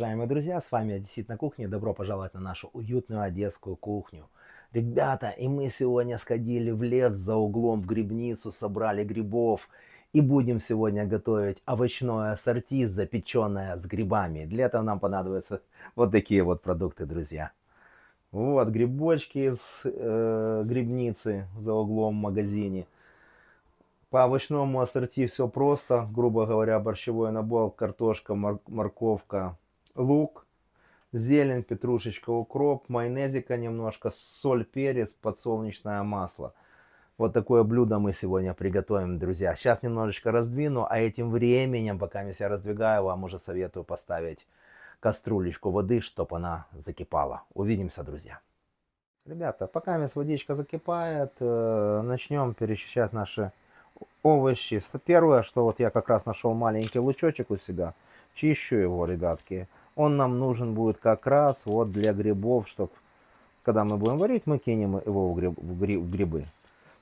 уважаемые друзья, с вами Одессит на кухне. Добро пожаловать на нашу уютную одесскую кухню. Ребята, и мы сегодня сходили в лес за углом в грибницу, собрали грибов. И будем сегодня готовить овощное ассорти, запеченное с грибами. Для этого нам понадобятся вот такие вот продукты, друзья. Вот грибочки из грибницы за углом в магазине. По овощному ассорти все просто. Грубо говоря, борщевой набор, картошка, морковка, лук, зелень, петрушечка, укроп, майонезика немножко, соль, перец, подсолнечное масло. Вот такое блюдо мы сегодня приготовим, друзья. Сейчас немножечко раздвину, а этим временем, пока я себя раздвигаю, вам уже советую поставить кастрюлечку воды, чтобы она закипала. Увидимся, друзья. Ребята, пока водичка закипает, начнем перечищать наши овощи. Первое, что вот я как раз нашел маленький лучочек у себя, чищу его, ребятки. Он нам нужен будет как раз вот для грибов, чтобы когда мы будем варить, мы кинем его в грибы.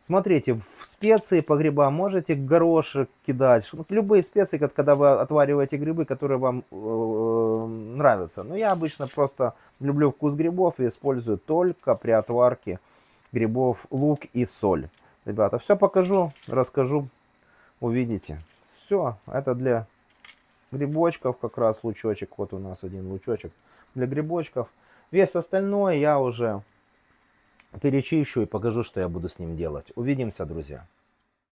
Смотрите, в специи по грибам можете горошек кидать, любые специи, когда вы отвариваете грибы, которые вам нравятся. Но я обычно просто люблю вкус грибов и использую только при отварке грибов лук и соль. Ребята, все покажу, расскажу, увидите. Все, это для грибочков как раз лучочек. Вот у нас один лучочек для грибочков. Весь остальной я уже перечищу и покажу, что я буду с ним делать. Увидимся, друзья.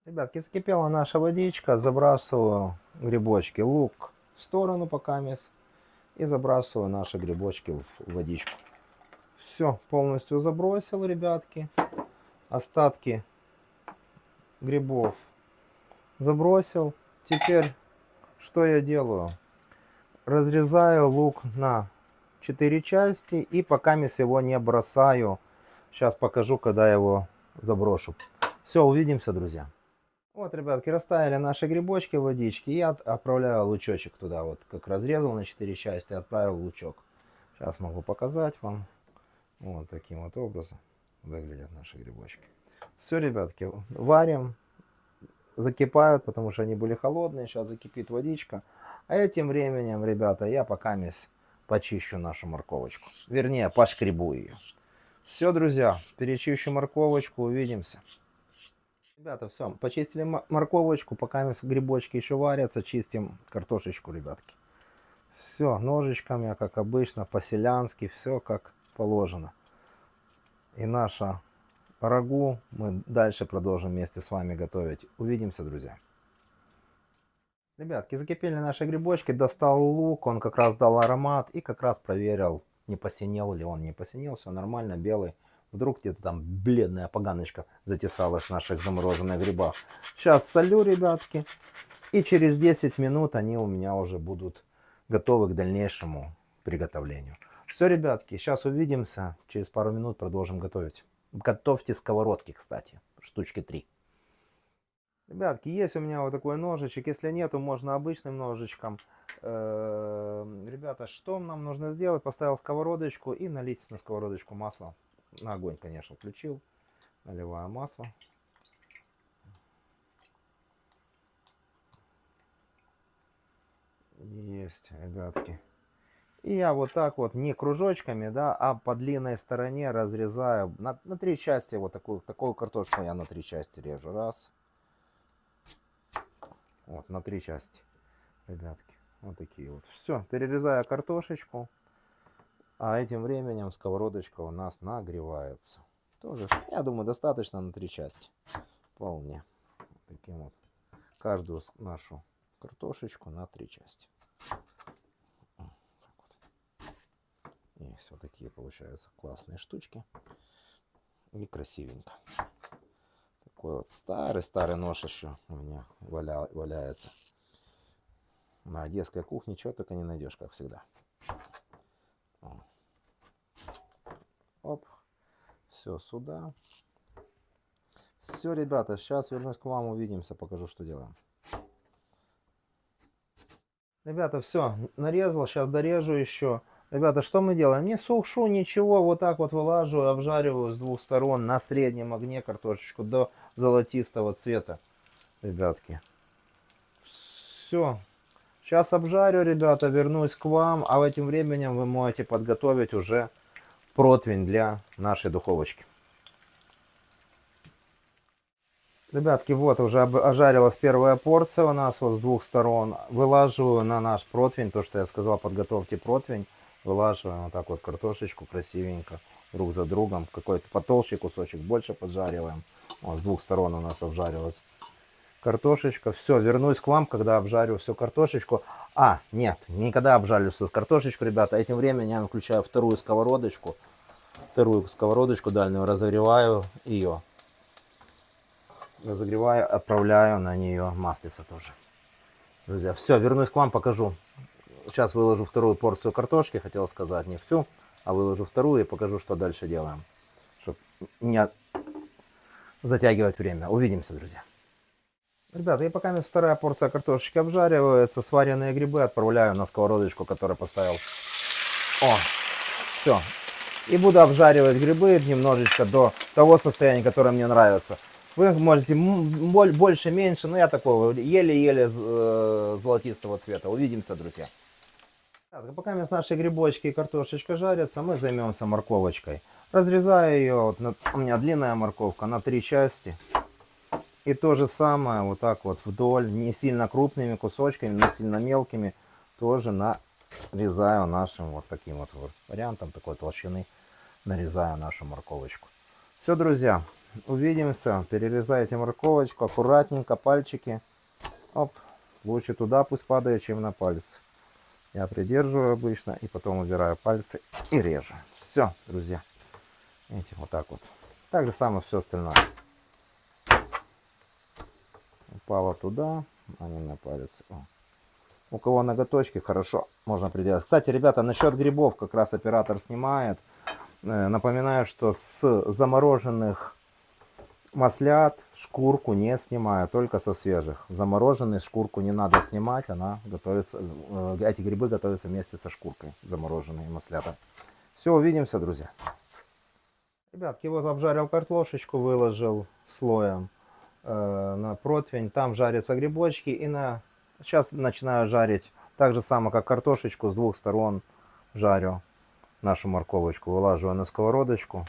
Ребятки, закипела наша водичка. Забрасываю грибочки, лук в сторону пока мест. И забрасываю наши грибочки в водичку. Все, полностью забросил, ребятки. Остатки грибов забросил. Теперь что я делаю? Разрезаю лук на 4 части и пока его не бросаю. Сейчас покажу, когда я его заброшу. Все, увидимся, друзья. Вот, ребятки, расставили наши грибочки в водичке. И я отправляю лучочек туда. Вот как разрезал на 4 части, отправил лучок. Сейчас могу показать вам. Вот таким вот образом выглядят наши грибочки. Все, ребятки, варим. Закипают, потому что они были холодные. Сейчас закипит водичка. А этим временем, ребята, я пока почищу нашу морковочку. Вернее, пошкребу ее. Все, друзья, перечищу морковочку, увидимся. Ребята, все, почистили морковочку, пока грибочки еще варятся, чистим картошечку, ребятки. Все, ножичками, как обычно, по-селянски, все как положено. И наша рагу мы дальше продолжим вместе с вами готовить. Увидимся, друзья. Ребятки, закипели наши грибочки, достал лук, он как раз дал аромат и как раз проверил, не посинел ли он. Не посинел, все нормально, белый. Вдруг где-то там бледная поганочка затесалась в наших замороженных грибах. Сейчас солю, ребятки, и через 10 минут они у меня уже будут готовы к дальнейшему приготовлению. Все, ребятки, сейчас увидимся, через пару минут продолжим готовить. Готовьте сковородки, кстати, штучки 3. Ребятки, есть у меня вот такой ножичек. Если нету, можно обычным ножичком. Ребята, что нам нужно сделать? Поставил сковородочку и налить на сковородочку масло. На огонь, конечно, включил. Наливаю масло. Есть, ребятки. И я вот так вот, не кружочками, да, а по длинной стороне разрезаю на 3 части. Вот такую картошку я на 3 части режу. Раз. Вот, на 3 части, ребятки. Вот такие вот. Все, перерезаю картошечку. А этим временем сковородочка у нас нагревается. Тоже, я думаю, достаточно на 3 части. Вполне. Вот таким вот. Каждую нашу картошечку на 3 части. Есть вот такие получаются классные штучки. И красивенько. Такой вот старый нож еще у меня валяется. На одесской кухне чего только не найдешь, как всегда. Оп. Все сюда. Все, ребята, сейчас вернусь к вам, увидимся, покажу, что делаем. Ребята, все, нарезал, сейчас дорежу еще. Ребята, что мы делаем? Не сушу ничего, вот так вот вылаживаю, обжариваю с 2 сторон на среднем огне картошечку до золотистого цвета. Ребятки. Все. Сейчас обжарю, ребята, вернусь к вам, а в этим временем вы можете подготовить уже противень для нашей духовочки. Ребятки, вот уже ожарилась первая порция у нас вот с двух сторон. Вылаживаю на наш противень, то, что я сказал, подготовьте противень. Вылаживаем вот так вот картошечку красивенько, друг за другом. Какой-то потолще кусочек больше поджариваем. Вот с двух сторон у нас обжарилась картошечка. Все, вернусь к вам, когда обжарю всю картошечку. А, нет, никогда обжарю всю картошечку, ребята. Этим временем я включаю вторую сковородочку дальнюю, разогреваю ее. Разогреваю, отправляю на нее маслица тоже. Друзья, все, вернусь к вам, покажу. Сейчас выложу вторую порцию картошки, хотел сказать, не всю, а выложу вторую и покажу, что дальше делаем. Чтобы не затягивать время. Увидимся, друзья. Ребята, и пока вторая порция картошечки обжаривается, сваренные грибы отправляю на сковородочку, которую поставил. О, все. И буду обжаривать грибы немножечко до того состояния, которое мне нравится. Вы можете больше, меньше, но я такого еле-еле золотистого цвета. Увидимся, друзья. Так, пока наши грибочки и картошечка жарятся, мы займемся морковочкой. Разрезаю ее, вот, у меня длинная морковка, на 3 части. И то же самое, вот так вот вдоль, не сильно крупными кусочками, не сильно мелкими, тоже нарезаю нашим вот таким вот вариантом, такой толщины, нарезаю нашу морковочку. Все, друзья. Увидимся. Перерезайте морковочку аккуратненько, пальчики. Оп, лучше туда пусть падает, чем на пальцы. Я придерживаю обычно и потом убираю пальцы и режу. Все, друзья. Видите, вот так вот. Так же самое все остальное. Упало туда, а не на палец. О. У кого ноготочки, хорошо, можно приделать. Кстати, ребята, насчет грибов как раз оператор снимает. Напоминаю, что с замороженных маслят шкурку не снимаю, только со свежих. Замороженную шкурку не надо снимать, она готовится, эти грибы готовятся вместе со шкуркой, замороженные маслята. Все, увидимся, друзья. Ребятки, вот обжарил картошечку, выложил слоем на противень, там жарятся грибочки, и сейчас начинаю жарить так же само, как картошечку, с двух сторон жарю нашу морковочку, вылаживаю на сковородочку.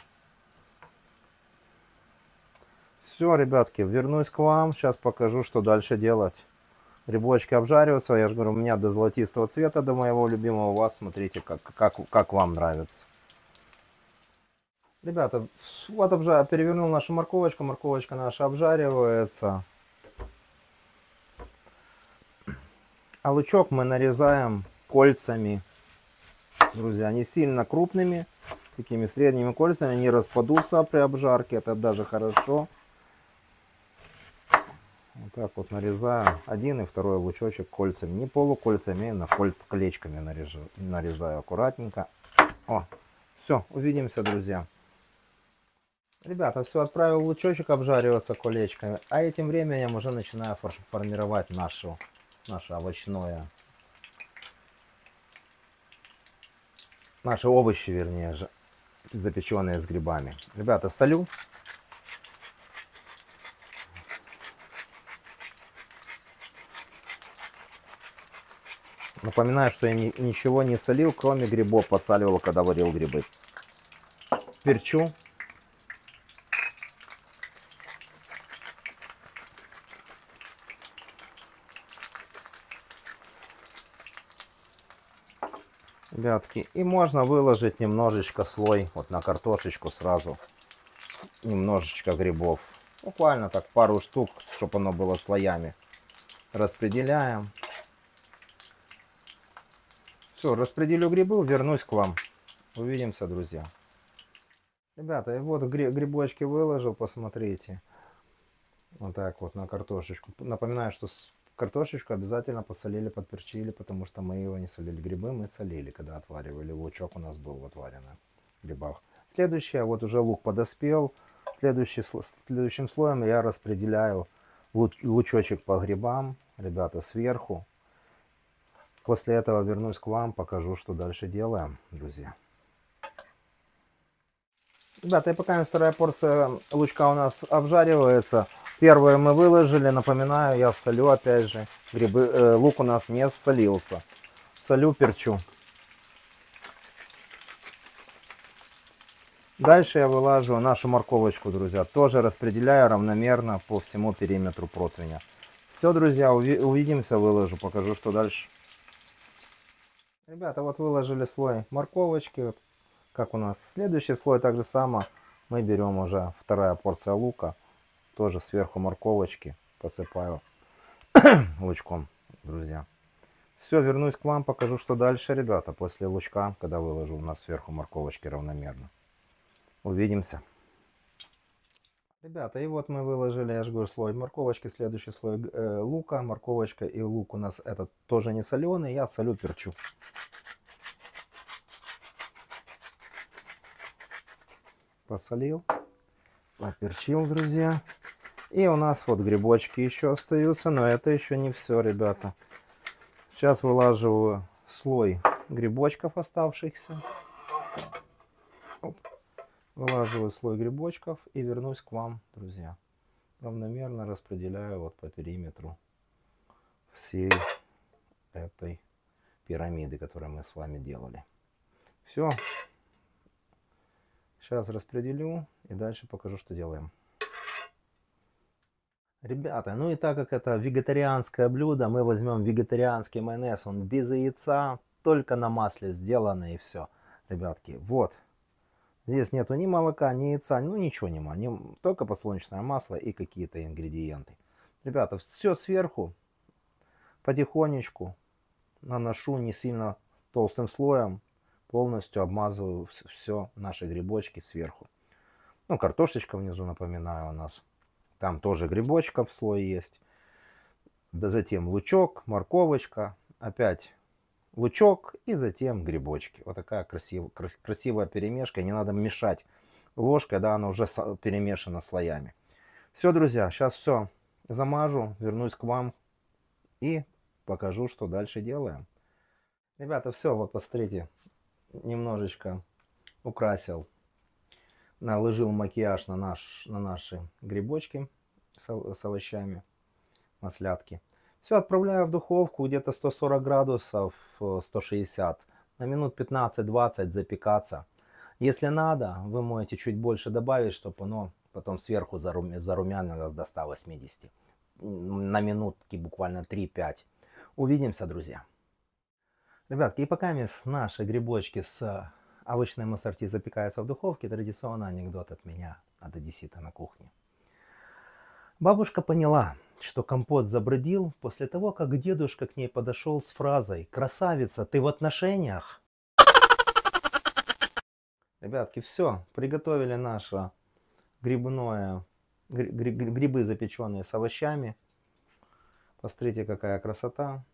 Все, ребятки, вернусь к вам. Сейчас покажу, что дальше делать. Грибочки обжариваются. Я же говорю, у меня до золотистого цвета, до моего любимого. У вас, смотрите, как вам нравится. Ребята, вот перевернул нашу морковочку. Морковочка наша обжаривается. А лучок мы нарезаем кольцами. Друзья, не сильно крупными. Такими средними кольцами. Они распадутся при обжарке. Это даже хорошо. Вот так вот нарезаю один и второй лучочек кольцами. Не полукольцами, а колечками нарезаю аккуратненько. О, все, увидимся, друзья. Ребята, все, отправил лучочек обжариваться колечками. А этим временем уже начинаю формировать наше овощное. Наши овощи, вернее, запеченные с грибами. Ребята, солю. Напоминаю, что я ничего не солил, кроме грибов. Подсаливал, когда варил грибы. Перчу. Ребятки, и можно выложить немножечко слой вот на картошечку сразу. Немножечко грибов. Буквально так пару штук, чтобы оно было слоями. Распределяем. Все, распределю грибы, вернусь к вам. Увидимся, друзья. Ребята, и вот грибочки выложил, посмотрите. Вот так вот на картошечку. Напоминаю, что картошечку обязательно посолили, подперчили, потому что мы его не солили. Грибы мы солили, когда отваривали. Лучок у нас был отваренный в грибах. Следующее, вот уже лук подоспел. Следующим слоем я распределяю лучочек по грибам, ребята, сверху. После этого вернусь к вам, покажу, что дальше делаем, друзья. Ребята, и пока вторая порция лучка у нас обжаривается, Первое мы выложили, напоминаю, я солю опять же. Грибы, лук у нас не солился. Солю, перчу. Дальше я вылаживаю нашу морковочку, друзья. Тоже распределяю равномерно по всему периметру противня. Все, друзья, увидимся, выложу, покажу, что дальше. Ребята, вот выложили слой морковочки. Вот, как у нас следующий слой, так же само. Мы берем уже вторая порция лука. Тоже сверху морковочки посыпаю лучком, друзья. Все, вернусь к вам, покажу, что дальше, ребята, после лучка, когда выложу у нас сверху морковочки равномерно. Увидимся. Ребята, и вот мы выложили, я же говорю, слой морковочки, следующий слой лука, морковочка и лук у нас этот тоже не соленый, я солю, перчу. Посолил, поперчил, друзья. И у нас вот грибочки еще остаются, но это еще не все, ребята. Сейчас вылаживаю слой грибочков оставшихся. Оп. Вылаживаю слой грибочков и вернусь к вам, друзья. Равномерно распределяю вот по периметру всей этой пирамиды, которую мы с вами делали. Все. Сейчас распределю и дальше покажу, что делаем. Ребята, ну и так как это вегетарианское блюдо, мы возьмем вегетарианский майонез. Он без яйца, только на масле сделано и все. Ребятки, вот. Здесь нету ни молока, ни яйца, ну ничего нема. Только подсолнечное масло и какие-то ингредиенты. Ребята, все сверху потихонечку наношу не сильно толстым слоем. Полностью обмазываю все наши грибочки сверху. Ну, картошечка внизу, напоминаю, у нас. Там тоже грибочков слой есть. Да затем лучок, морковочка. Опять лучок и затем грибочки. Вот такая красивая перемешка. Не надо мешать ложкой, да, она уже перемешана слоями. Все, друзья, сейчас все замажу, вернусь к вам и покажу, что дальше делаем. Ребята, все, вот посмотрите, немножечко украсил, наложил макияж на наши грибочки с овощами, маслятки. Все, отправляю в духовку где-то 140 градусов, 160, на минут 15-20 запекаться. Если надо, вы можете чуть больше добавить, чтобы оно потом сверху зарумянилось до 180. На минутки буквально 3-5. Увидимся, друзья. Ребятки, и пока наши грибочки с овощным ассорти запекаются в духовке, традиционный анекдот от меня, от одессита на кухне. Бабушка поняла, что компот забродил после того, как дедушка к ней подошел с фразой: «Красавица, ты в отношениях?» Ребятки, все, приготовили наше грибы, запеченные с овощами. Посмотрите, какая красота.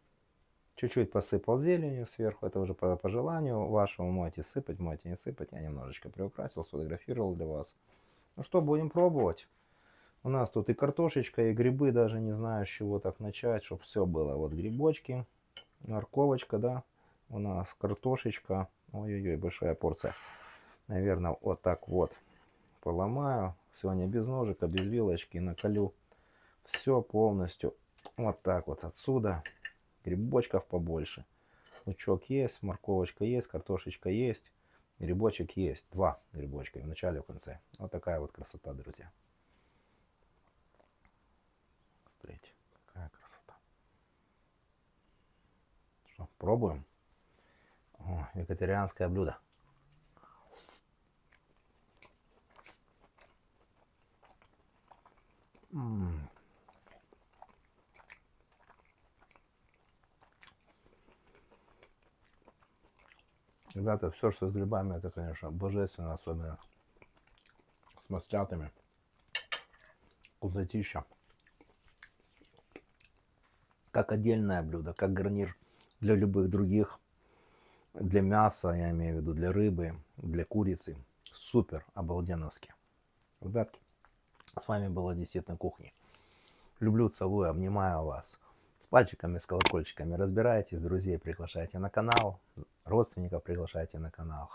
Чуть-чуть посыпал зеленью сверху, это уже по желанию вашему. Можете сыпать, можете не сыпать. Я немножечко приукрасил, сфотографировал для вас. Ну что, будем пробовать. У нас тут и картошечка, и грибы, даже не знаю, с чего так начать, чтобы все было. Вот грибочки, морковочка, да, у нас картошечка. Ой-ой-ой, большая порция. Наверное, вот так вот поломаю. Сегодня без ножика, без вилочки, наколю все полностью. Вот так вот отсюда. Грибочков побольше. Лучок есть, морковочка есть, картошечка есть, грибочек есть. 2 грибочка в начале и в конце. Вот такая вот красота, друзья. Смотрите, какая красота. Что, пробуем? О, вегетарианское блюдо. Ребята, все, что с грибами, это, конечно, божественно, особенно с маслятами. Вкуснотища. Как отдельное блюдо, как гарнир для любых других. Для мяса, я имею в виду, для рыбы, для курицы. Супер, обалденовски. Ребятки, с вами был Одессит на кухне. Люблю, целую, обнимаю вас. С пальчиками, с колокольчиками разбирайтесь, друзей приглашайте на канал, родственников приглашайте на канал.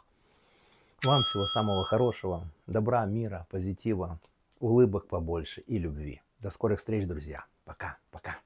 Вам всего самого хорошего, добра, мира, позитива, улыбок побольше и любви. До скорых встреч, друзья. Пока, пока.